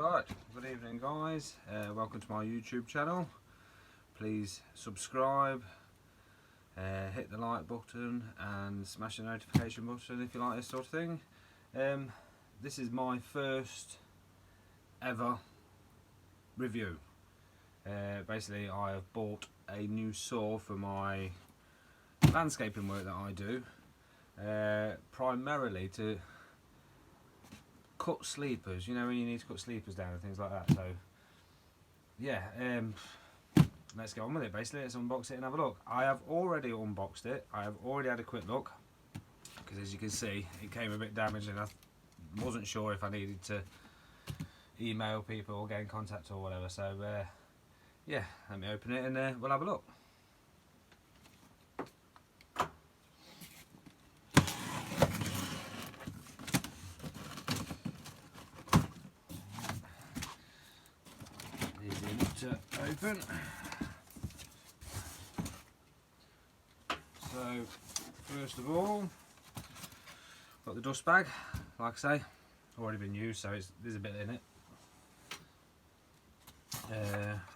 Right, good evening guys, welcome to my YouTube channel. Please subscribe, hit the like button and smash the notification button if you like this sort of thing. This is my first ever review. Basically I have bought a new saw for my landscaping work that I do, primarily to cut sleepers, you know, when you need to cut sleepers down and things like that. So yeah, let's get on with it. Basically, let's unbox it and have a look. I have already unboxed it. I have already had a quick look, because as you can see it came a bit damaged and I wasn't sure if I needed to email people or get in contact or whatever. So yeah, let me open it and we'll have a look. Easy enough to open. So first of all, got the dust bag. Like I say, already been used, so there's a bit in it.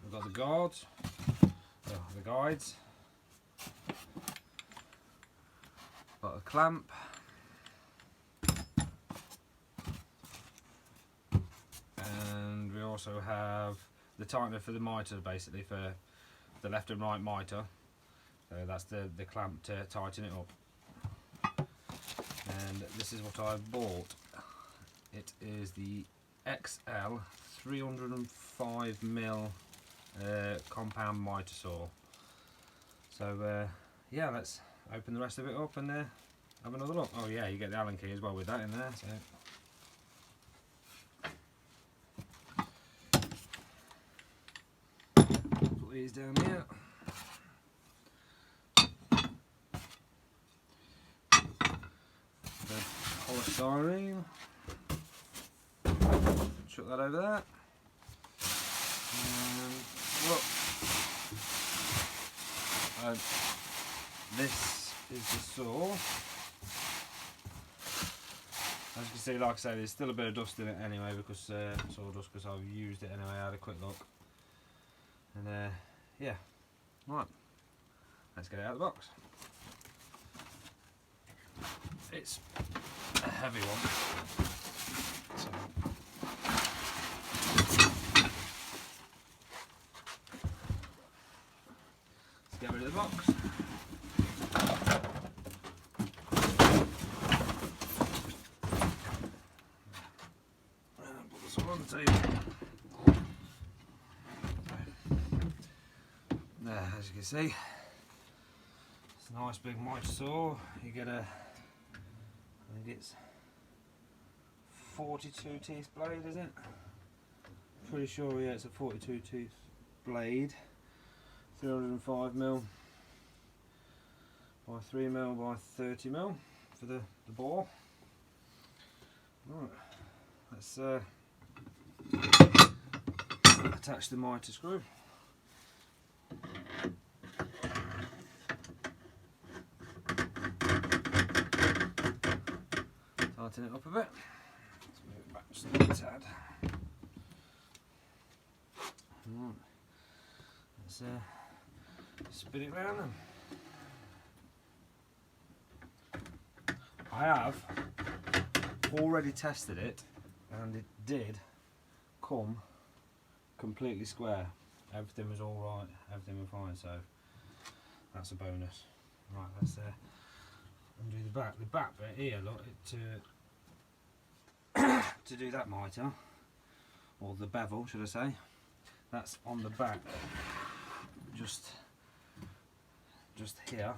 We've got the guides, got a clamp, and we also have the tightener for the mitre, basically for the left and right mitre. So that's the clamp to tighten it up. And this is what I bought. It is the XL 305mm compound mitre saw. So yeah, let's open the rest of it up and have another look. Oh yeah, you get the Allen key as well with that in there. So put these down here. The polystyrene. Chuck that over there. And look. This is the saw. As you can see, like I say, there's still a bit of dust in it anyway, because sawdust, because I've used it anyway. I had a quick look. And yeah, right, let's get it out of the box. It's a heavy one, so let's get rid of the box. And put this one on the table. There, as you can see, it's a nice big mitre saw. You get I think it's 42 teeth blade, is it? Pretty sure, yeah, it's a 42 teeth blade. 305mm by 3mm by 30mm for the bore. Right, let's attach the mitre screw. Tighten it up a bit. Let's move it back just a little tad. Right. Let's spin it round then. I have already tested it and it did come completely square. Everything was alright, everything was fine, so that's a bonus. Right, let's undo the back. The back bit here, look, to do that mitre, or the bevel should I say, that's on the back, just here.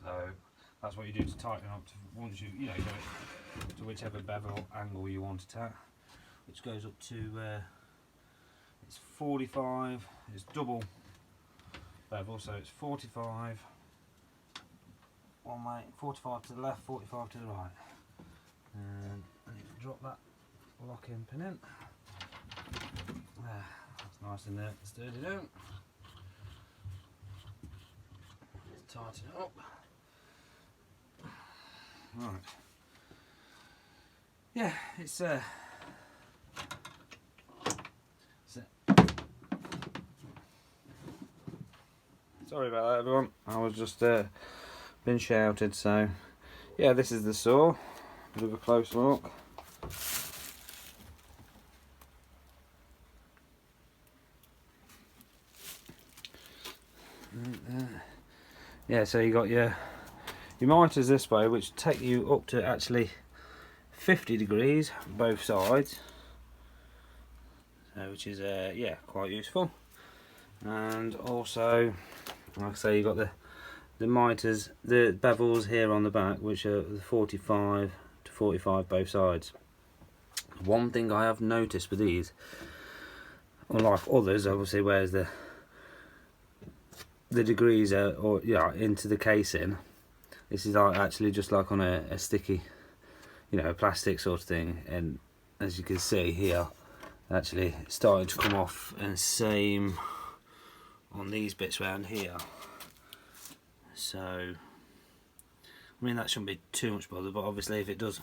So that's what you do to tighten up to, once you know, go to whichever bevel angle you want it at, which goes up to it's 45. It's double bevel, so it's 45 one way, 45 to the left, 45 to the right. And I need to drop that lock-in pin in. That's nice in there, sturdy down. Tighten it up. Right. Yeah, it's Sorry about that, everyone. I was just been shouted. So yeah, this is the saw. Bit of a close look. Yeah, so you got your miters this way, which take you up to actually 50 degrees both sides, which is yeah, quite useful. And also, like I say, you got the miters, the bevels here on the back, which are 45 to 45 both sides. One thing I have noticed with these, unlike others, obviously, where's the degrees are, or yeah, into the casing. This is like actually just like on a sticky, you know, plastic sort of thing. And as you can see here, actually starting to come off, and same on these bits around here. So I mean, that shouldn't be too much bother, but obviously if it does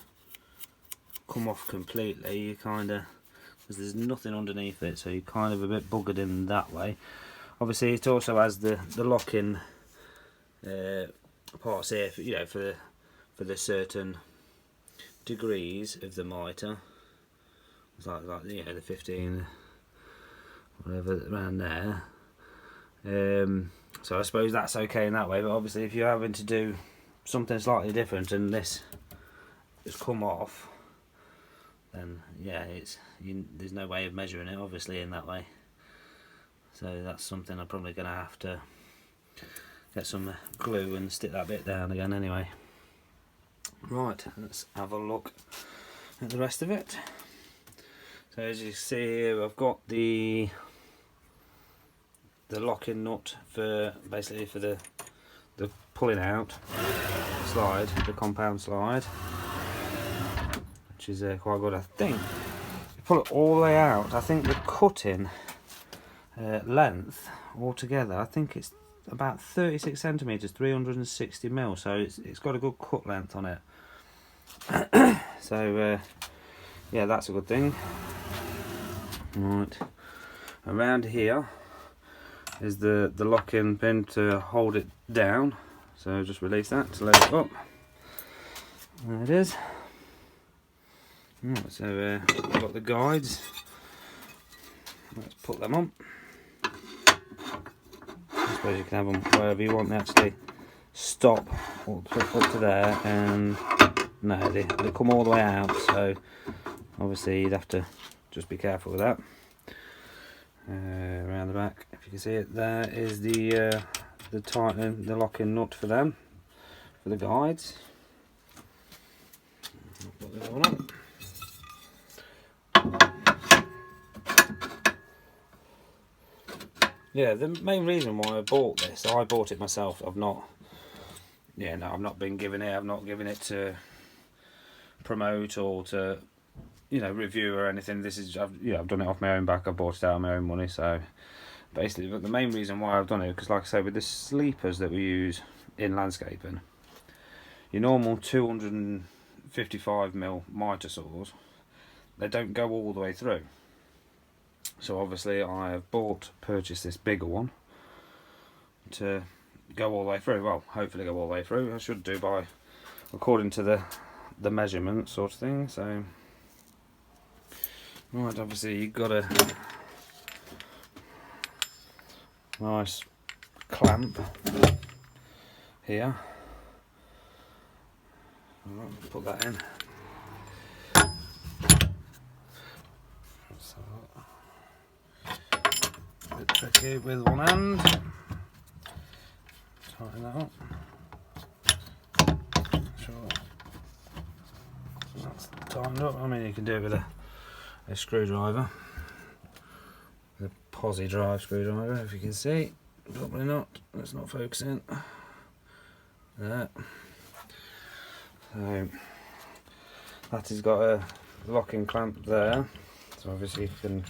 come off completely, you kind of, because there's nothing underneath it, so you're kind of a bit buggered in that way. Obviously it also has the lock-in parts here, for, you know, for the certain degrees of the mitre. It's like you know, the 15, whatever, around there. So I suppose that's okay in that way, but obviously if you're having to do something slightly different and this has come off, then yeah, there's no way of measuring it obviously in that way. So that's something I'm probably going to have to get some glue and stick that bit down again anyway. Right, let's have a look at the rest of it. So as you see here, I've got the lock-in nut for basically for the pulling out slide, the compound slide, which is quite good. I think you pull it all the way out. I think the cutting length altogether, I think it's about 36 centimeters, 360 mil. So it's got a good cut length on it. So yeah, that's a good thing. Right, around here is the lock-in pin to hold it down. So just release that to load it up. There it is. Right, so we've got the guides. Let's put them on. I suppose you can have them wherever you want. They actually stop up to there, and no, they come all the way out. So obviously you'd have to just be careful with that. Around the back, if you can see it, there is the tightening, the lock-in nut for them, for the guides. I'll put the other one on. Yeah, the main reason why I bought this, I bought it myself. I've not been given it. I've not given it to promote or to, you know, review or anything. This is, I've done it off my own back. I bought it out of my own money. So basically, but the main reason why I've done it, because like I say, with the sleepers that we use in landscaping, your normal 255mm mitre saws, they don't go all the way through. So obviously I have purchased this bigger one to go all the way through. Well, hopefully go all the way through. I should do by according to the measurement sort of thing. So right, obviously you've got a nice clamp here. Right, put that in. So, a bit tricky with one hand. Tighten that up. Sure, that's tightened up. I mean, you can do it with a screwdriver, the posi drive screwdriver, if you can see. Probably not. That's not focusing. There. So that has got a locking clamp there. So obviously you can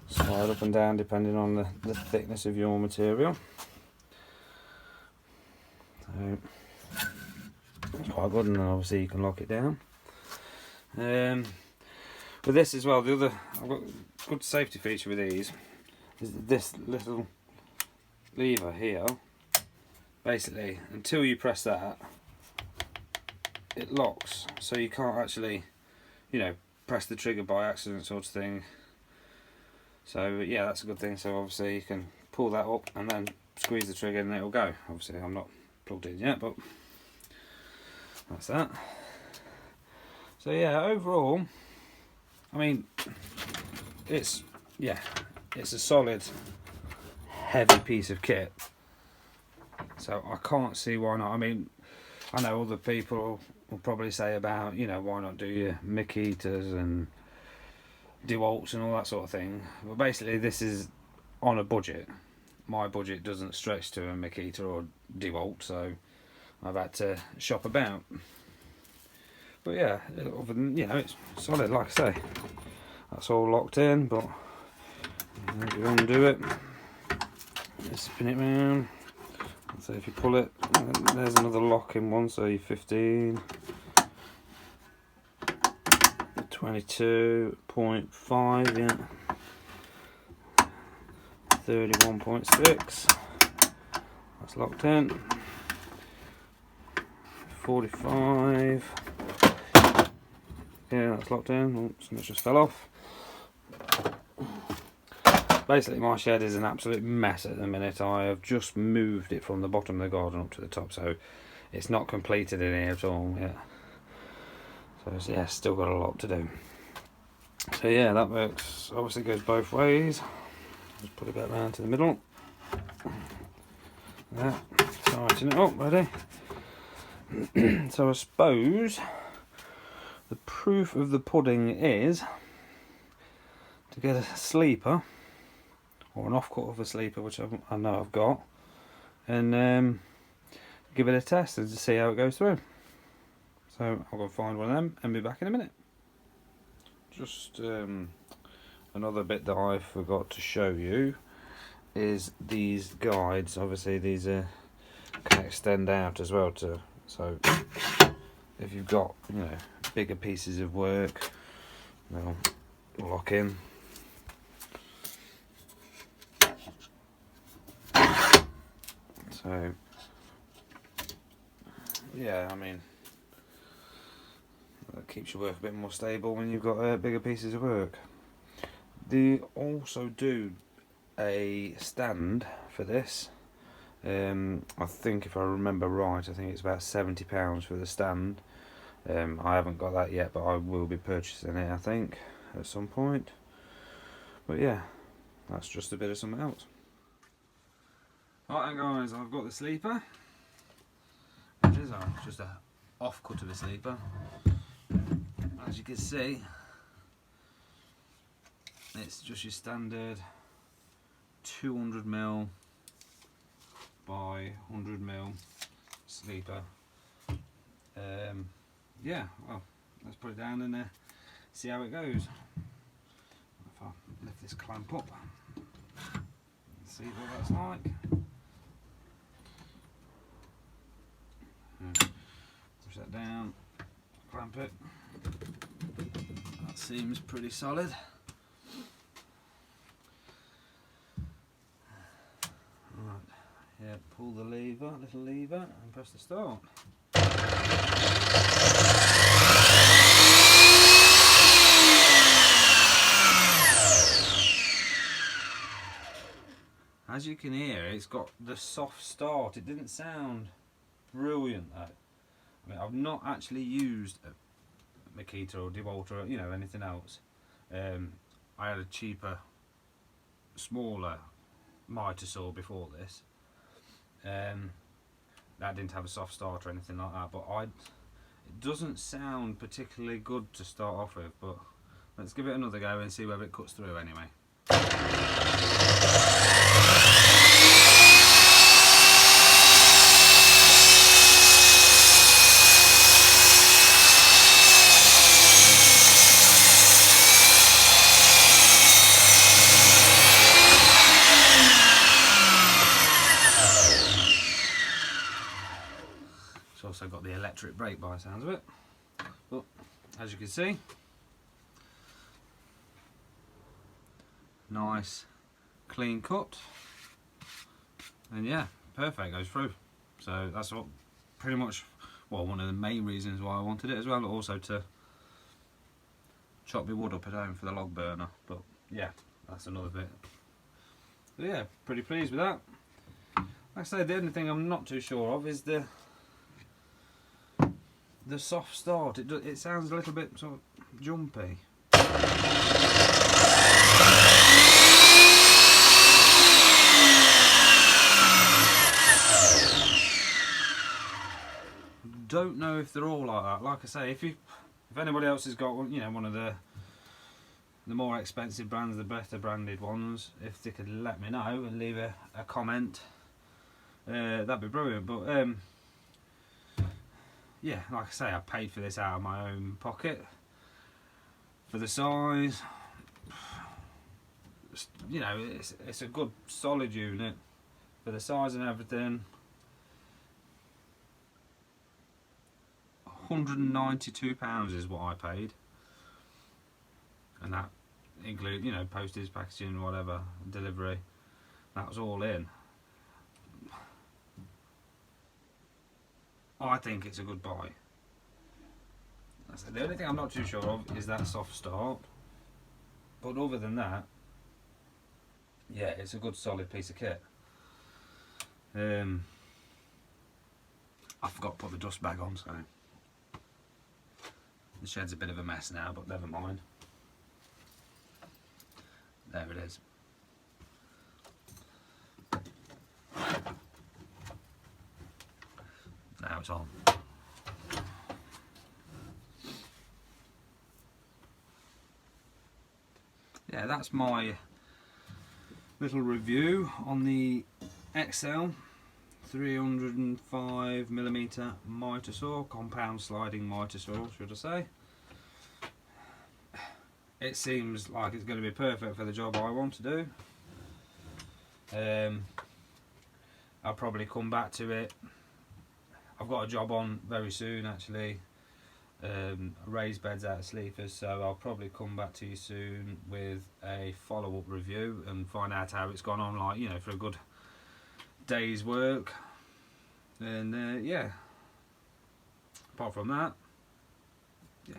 slide up and down depending on the thickness of your material. So it's quite good, and then obviously you can lock it down. With this as well, I've got a good safety feature with these is this little lever here, basically until you press that, it locks, so you can't actually, you know, press the trigger by accident sort of thing. So yeah, that's a good thing. So obviously you can pull that up and then squeeze the trigger and it'll go. Obviously I'm not plugged in yet, but that's that. So yeah, overall, I mean, it's a solid, heavy piece of kit. So I can't see why not. I mean, I know other people will probably say about, you know, why not do your mitre and DeWalt's and all that sort of thing. But basically this is on a budget. My budget doesn't stretch to a mitre or DeWalt, so I've had to shop about. But yeah, other than, you know, it's solid, like I say. That's all locked in, but you undo it, spin it round. So if you pull it, there's another lock in one, so you're 15, 22.5, yeah, 31.6, that's locked in, 45, yeah, that's locked in. Oops, it just fell off. Basically my shed is an absolute mess at the minute. I have just moved it from the bottom of the garden up to the top, so it's not completed in here at all yet. So yeah, still got a lot to do. So yeah, that works, obviously goes both ways. Just put it back round to the middle. Yeah, tighten it up, ready. So I suppose the proof of the pudding is to get a sleeper, or an offcut of a sleeper, which I know I've got, and give it a test and to see how it goes through. So I'll go find one of them and be back in a minute. Just another bit that I forgot to show you is these guides. Obviously these can extend out as well, so if you've got, you know, bigger pieces of work, they'll lock in. So yeah, I mean, that keeps your work a bit more stable when you've got bigger pieces of work. They also do a stand for this. I think if I remember right, I think it's about £70 for the stand. I haven't got that yet, but I will be purchasing it, I think, at some point. But yeah, that's just a bit of something else. Right then guys, I've got the sleeper, which is just a off-cut of a sleeper. As you can see, it's just your standard 200mm by 100mm sleeper. Yeah, well, let's put it down and see how it goes. If I lift this clamp up, see what that's like. Push that down, clamp it. That seems pretty solid. Right, yeah, pull the lever, little lever, and press the start. As you can hear, it's got the soft start. It didn't sound brilliant though. I mean, I've not actually used a Makita or DeWalt or, you know, anything else. I had a cheaper, smaller mitre saw before this. That didn't have a soft start or anything like that, but it doesn't sound particularly good to start off with, but let's give it another go and see whether it cuts through anyway. It's also got the electric brake by the sounds of it, but as you can see, nice clean cut. and yeah, perfect, goes through. So that's what pretty much, well, one of the main reasons why I wanted it as well, also to chop my wood up at home for the log burner. But yeah, that's another bit. So yeah, pretty pleased with that. Like I say, the only thing I'm not too sure of is the soft start. It sounds a little bit sort of jumpy. Don't know if they're all like that. Like I say, if anybody else has got, you know, one of the more expensive brands, the better branded ones, if they could let me know and leave a comment, that'd be brilliant. But yeah, like I say, I paid for this out of my own pocket. For the size, you know, it's a good solid unit for the size and everything. £192 is what I paid, and that include, you know, postage, packaging, whatever, delivery. That was all in. I think it's a good buy. The only thing I'm not too sure of is that soft start, but other than that, yeah, it's a good solid piece of kit. I forgot to put the dust bag on, so the shed's a bit of a mess now, but never mind. There it is. Now it's on. Yeah, that's my little review on the XL 305mm mitre saw, compound sliding mitre saw, should I say. It seems like it's going to be perfect for the job I want to do. I'll probably come back to it. I've got a job on very soon, actually, raised beds out of sleepers, so I'll probably come back to you soon with a follow-up review and find out how it's gone on, like, you know, for a good day's work. And yeah, apart from that, yeah,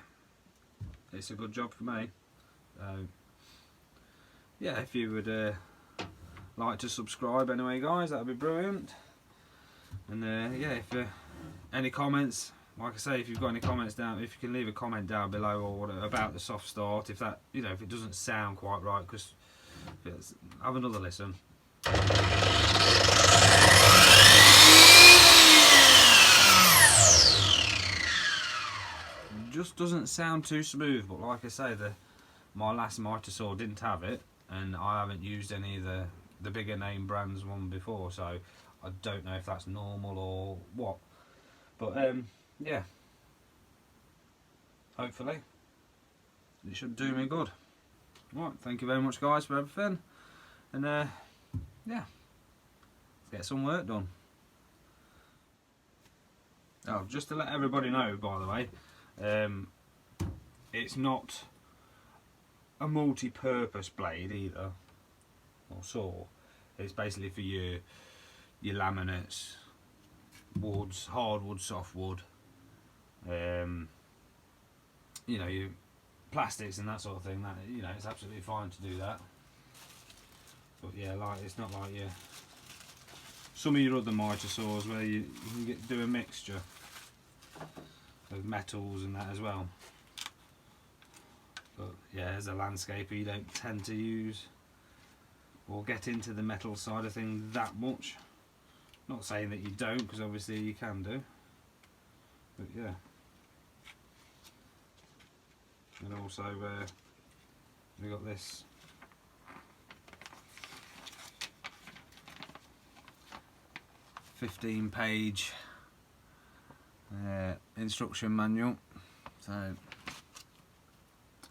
it's a good job for me. Yeah, if you would like to subscribe anyway, guys, that would be brilliant. And yeah, if any comments, like I say, if you've got any comments down, if you can leave a comment down below or whatever about the soft start, if that, you know, if it doesn't sound quite right, because have another listen. Just doesn't sound too smooth, but like I say, my last mitre saw didn't have it, and I haven't used any of the bigger name brands one before, so I don't know if that's normal or what. But yeah, hopefully it should do me good. Right, thank you very much, guys, for everything, and yeah, let's get some work done. Oh, just to let everybody know, by the way, it's not a multi-purpose blade either, or saw. It's basically for your laminates, woods, hardwood, softwood, you know, your plastics and that sort of thing. That, you know, it's absolutely fine to do that. But yeah, like, it's not like some of your other mitre saws where you can do a mixture of metals and that as well. But yeah, as a landscaper, you don't tend to use or get into the metal side of things that much. Not saying that you don't, because obviously you can do. But yeah. And also we got this "15-page instruction manual, so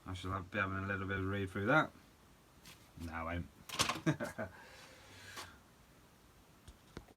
I shall be having a little bit of a read through that. No, I won't.